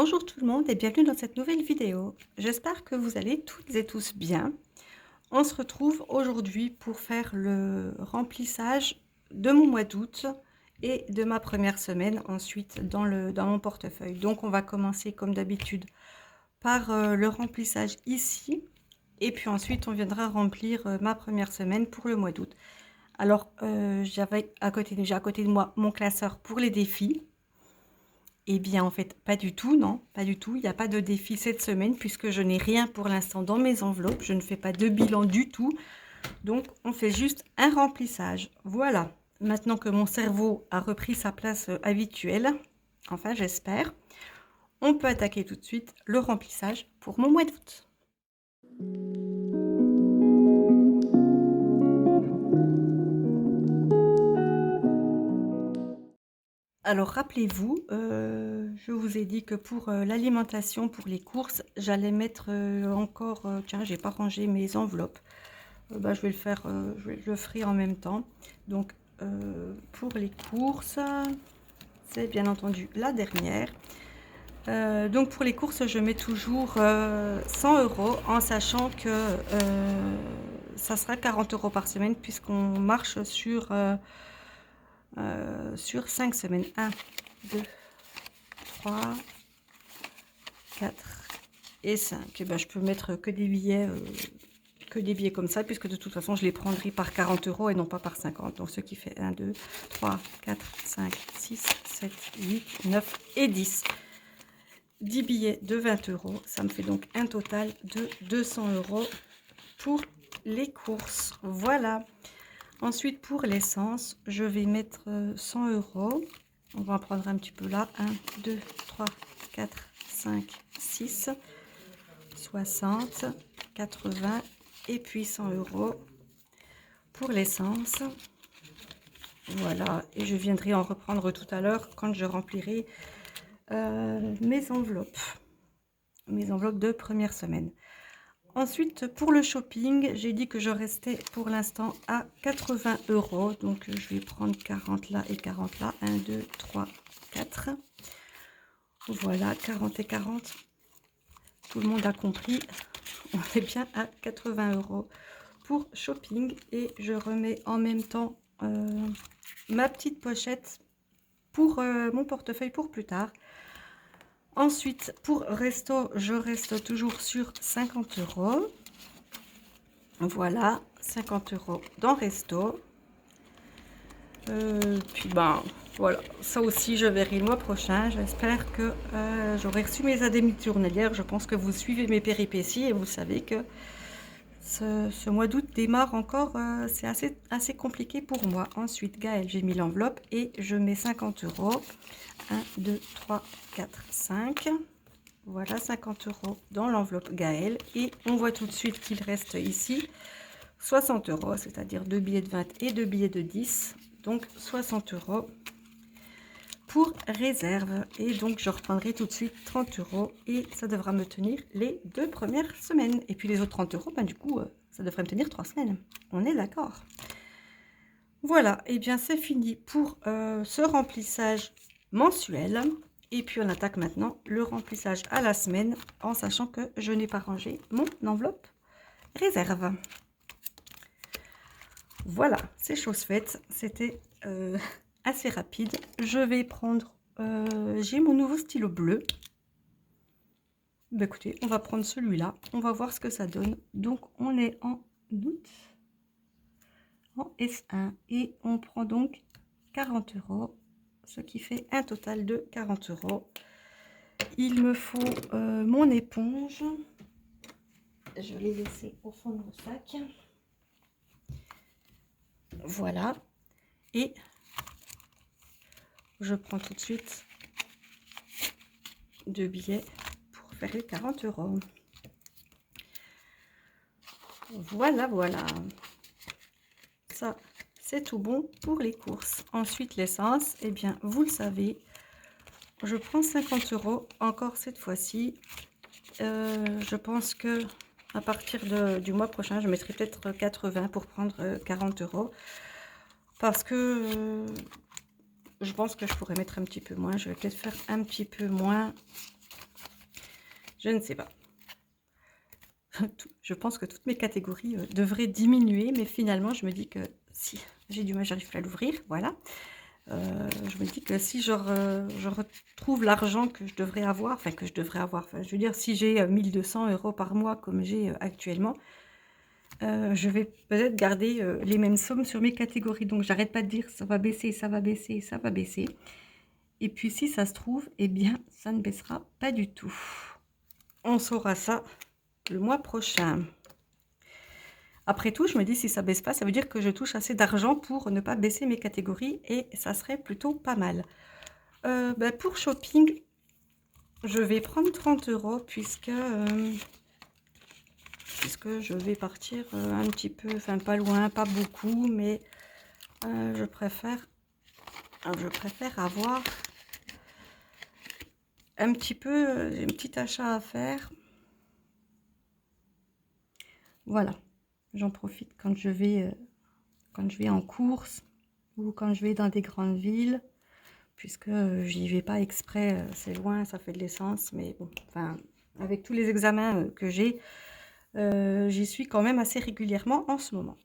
Bonjour tout le monde et bienvenue dans cette nouvelle vidéo. J'espère que vous allez toutes et tous bien. On se retrouve aujourd'hui pour faire le remplissage de mon mois d'août et de ma première semaine ensuite dans mon portefeuille. Donc on va commencer comme d'habitude par le remplissage ici et puis ensuite on viendra remplir ma première semaine pour le mois d'août. Alors j'ai à côté de moi mon classeur pour les défis. Eh bien, en fait, pas du tout, non, pas du tout. Il n'y a pas de défi cette semaine puisque je n'ai rien pour l'instant dans mes enveloppes. Je ne fais pas de bilan du tout. Donc, on fait juste un remplissage. Voilà. Maintenant que mon cerveau a repris sa place habituelle, enfin, j'espère, on peut attaquer tout de suite le remplissage pour mon mois d'août. Alors rappelez-vous, je vous ai dit que pour l'alimentation, pour les courses, j'allais mettre encore, tiens, j'ai pas rangé mes enveloppes. Bah, je vais le faire, je vais le ferai en même temps. Donc pour les courses, c'est bien entendu la dernière. Donc pour les courses, je mets toujours 100 € en sachant que ça sera 40 € par semaine puisqu'on marche sur 5 semaines. 1, 2, 3, 4 et 5. Et ben, je peux mettre que des billets comme ça, puisque de toute façon, je les prendrai par 40 € et non pas par 50. Donc, ce qui fait 1, 2, 3, 4, 5, 6, 7, 8, 9 et 10. 10 billets de 20 €. Ça me fait donc un total de 200 € pour les courses. Voilà. Ensuite, pour l'essence, je vais mettre 100 €. On va en prendre un petit peu là. 1, 2, 3, 4, 5, 6, 60, 80 et puis 100 € pour l'essence. Voilà. Et je viendrai en reprendre tout à l'heure quand je remplirai mes enveloppes de première semaine. Ensuite, pour le shopping, j'ai dit que je restais pour l'instant à 80 €. Donc, je vais prendre 40 là et 40 là. 1, 2, 3, 4. Voilà, 40 et 40. Tout le monde a compris. On est bien à 80 € pour shopping. Et je remets en même temps ma petite pochette pour mon portefeuille pour plus tard. Ensuite, pour resto, je reste toujours sur 50 €. Voilà, 50 € dans resto. Puis ben voilà, ça aussi je verrai le mois prochain. J'espère que j'aurai reçu mes indemnités journalières. Je pense que vous suivez mes péripéties et vous savez que ce mois d'août démarre encore, c'est assez compliqué pour moi. Ensuite, Gaël, j'ai mis l'enveloppe et je mets 50 €. 1, 2, 3, 4, 5. Voilà, 50 € dans l'enveloppe Gaël. Et on voit tout de suite qu'il reste ici 60 €, c'est-à-dire 2 billets de 20 et 2 billets de 10. Donc 60 € pour réserve. Et donc je reprendrai tout de suite 30 € et ça devra me tenir les 2 premières semaines. Et puis les autres 30 €, ben, du coup, ça devrait me tenir 3 semaines. On est d'accord. Voilà, et bien c'est fini pour ce remplissage mensuel. Et puis on attaque maintenant le remplissage à la semaine en sachant que je n'ai pas rangé mon enveloppe réserve. Voilà, c'est chose faite. C'était assez rapide. Je vais prendre, j'ai mon nouveau stylo bleu. Bah, écoutez, on va prendre celui-là. On va voir ce que ça donne. Donc, on est en août, en S1. Et on prend donc 40 €, ce qui fait un total de 40 €. Il me faut mon éponge. Je l'ai laissée au fond de mon sac. Voilà. Et je prends tout de suite 2 billets pour faire les 40 €. Voilà, voilà. Ça, c'est tout bon pour les courses. Ensuite, l'essence, eh bien, vous le savez, je prends 50 € encore cette fois-ci. Je pense que à partir du mois prochain, je mettrai peut-être 80 pour prendre 40 € parce que je pense que je pourrais mettre un petit peu moins. Je vais peut-être faire un petit peu moins Je ne sais pas. Je pense que toutes mes catégories devraient diminuer, mais finalement, je me dis que si j'ai du mal, j'arrive pas à l'ouvrir, voilà. Je me dis que si je retrouve l'argent que je devrais avoir, enfin je veux dire, si j'ai 1200 € par mois comme j'ai actuellement, je vais peut-être garder les mêmes sommes sur mes catégories. Donc j'arrête pas de dire ça va baisser, ça va baisser, ça va baisser. Et puis si ça se trouve, eh bien ça ne baissera pas du tout. On saura ça le mois prochain. Après tout, je me dis si ça baisse pas, ça veut dire que je touche assez d'argent pour ne pas baisser mes catégories et ça serait plutôt pas mal. Pour shopping, je vais prendre 30 € puisque je vais partir un petit peu, enfin pas loin, pas beaucoup, mais je préfère avoir un petit peu, un petit achat à faire. Voilà, j'en profite quand je vais en course ou quand je vais dans des grandes villes, puisque j'y vais pas exprès, c'est loin, ça fait de l'essence, mais bon, enfin, avec tous les examens que j'ai, j'y suis quand même assez régulièrement en ce moment.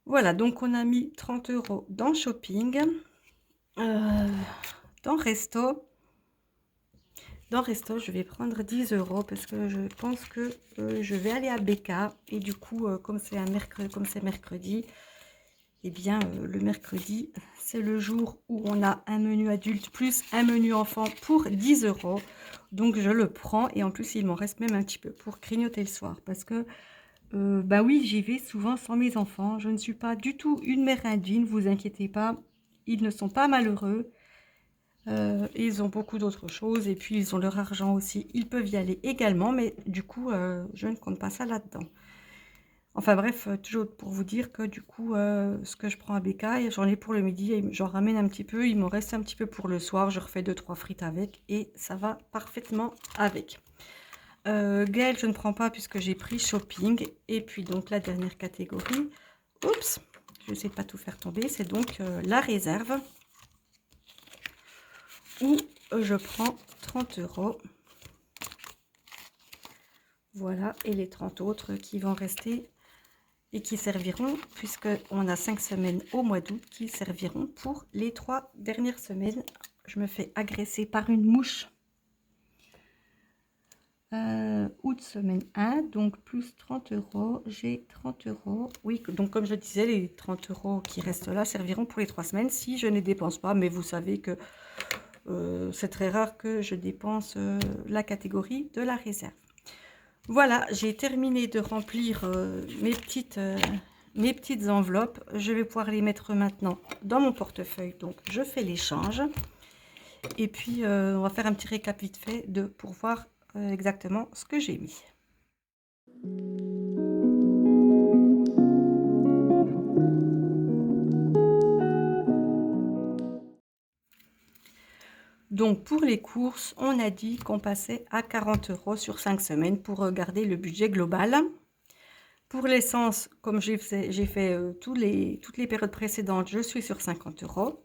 Voilà, donc on a mis 30 € dans shopping, dans resto. Dans resto, je vais prendre 10 € parce que je pense que je vais aller à BK et du coup, comme c'est mercredi, eh bien, le mercredi, c'est le jour où on a un menu adulte plus un menu enfant pour 10 €. Donc, je le prends et en plus, il m'en reste même un petit peu pour grignoter le soir. Parce que, bah oui, j'y vais souvent sans mes enfants. Je ne suis pas du tout une mère indigne, vous inquiétez pas. Ils ne sont pas malheureux. Ils ont beaucoup d'autres choses et puis ils ont leur argent aussi. Ils peuvent y aller également, mais du coup, je ne compte pas ça là-dedans. Enfin bref, toujours pour vous dire que du coup, ce que je prends à BK, j'en ai pour le midi, et j'en ramène un petit peu, il m'en reste un petit peu pour le soir, je refais 2-3 frites avec et ça va parfaitement avec. Gaël, je ne prends pas puisque j'ai pris shopping. Et puis donc la dernière catégorie, oups, je n'essaie de pas tout faire tomber, c'est donc la réserve où je prends 30 €. Voilà, et les 30 autres qui vont rester et qui serviront, puisqu'on a 5 semaines au mois d'août, qui serviront pour les 3 dernières semaines. Je me fais agresser par une mouche. Août semaine 1, donc plus 30 €, j'ai 30 €. Oui, donc comme je disais, les 30 € qui restent là serviront pour les 3 semaines si je ne dépense pas, mais vous savez que c'est très rare que je dépense la catégorie de la réserve. Voilà, j'ai terminé de remplir mes petites enveloppes. Je vais pouvoir les mettre maintenant dans mon portefeuille. Donc, je fais l'échange. Et puis, on va faire un petit récap vite fait pour voir exactement ce que j'ai mis. Donc, pour les courses, on a dit qu'on passait à 40 € sur 5 semaines pour garder le budget global. Pour l'essence, comme j'ai fait toutes les périodes précédentes, je suis sur 50 €.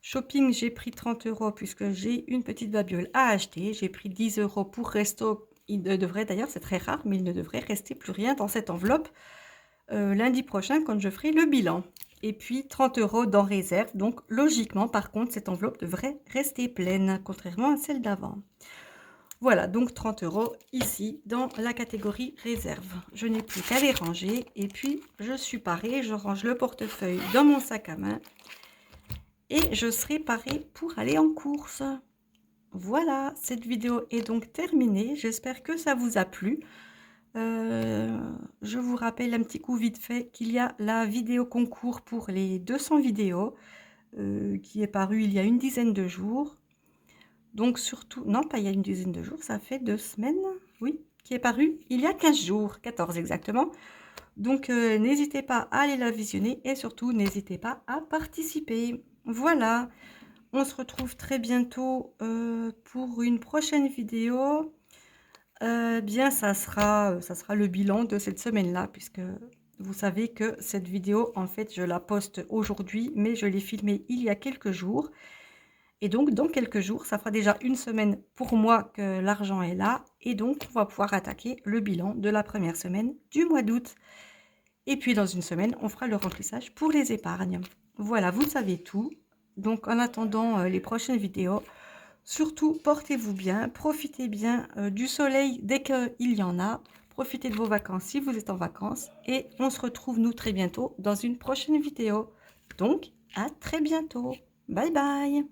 Shopping, j'ai pris 30 € puisque j'ai une petite babiole à acheter. J'ai pris 10 € pour resto. Il ne devrait, d'ailleurs, c'est très rare, mais il ne devrait rester plus rien dans cette enveloppe lundi prochain quand je ferai le bilan. Et puis 30 € dans réserve. Donc logiquement, par contre, cette enveloppe devrait rester pleine, contrairement à celle d'avant. Voilà, donc 30 € ici dans la catégorie réserve. Je n'ai plus qu'à les ranger et puis je suis parée. Je range le portefeuille dans mon sac à main et je serai parée pour aller en course. Voilà, cette vidéo est donc terminée. J'espère que ça vous a plu. Je vous rappelle un petit coup vite fait qu'il y a la vidéo concours pour les 200 vidéos qui est parue il y a une dizaine de jours. Donc surtout, non pas il y a une dizaine de jours, ça fait 2 semaines, oui, qui est paru il y a 15 jours, 14 exactement. Donc n'hésitez pas à aller la visionner et surtout n'hésitez pas à participer. Voilà, on se retrouve très bientôt pour une prochaine vidéo. Bien, ça sera le bilan de cette semaine-là, puisque vous savez que cette vidéo, en fait, je la poste aujourd'hui, mais je l'ai filmée il y a quelques jours. Et donc, dans quelques jours, ça fera déjà une semaine pour moi que l'argent est là. Et donc, on va pouvoir attaquer le bilan de la première semaine du mois d'août. Et puis, dans une semaine, on fera le remplissage pour les épargnes. Voilà, vous savez tout. Donc, en attendant les prochaines vidéos, surtout, portez-vous bien, profitez bien du soleil dès qu'il y en a. Profitez de vos vacances si vous êtes en vacances. Et on se retrouve, nous, très bientôt dans une prochaine vidéo. Donc, à très bientôt. Bye bye.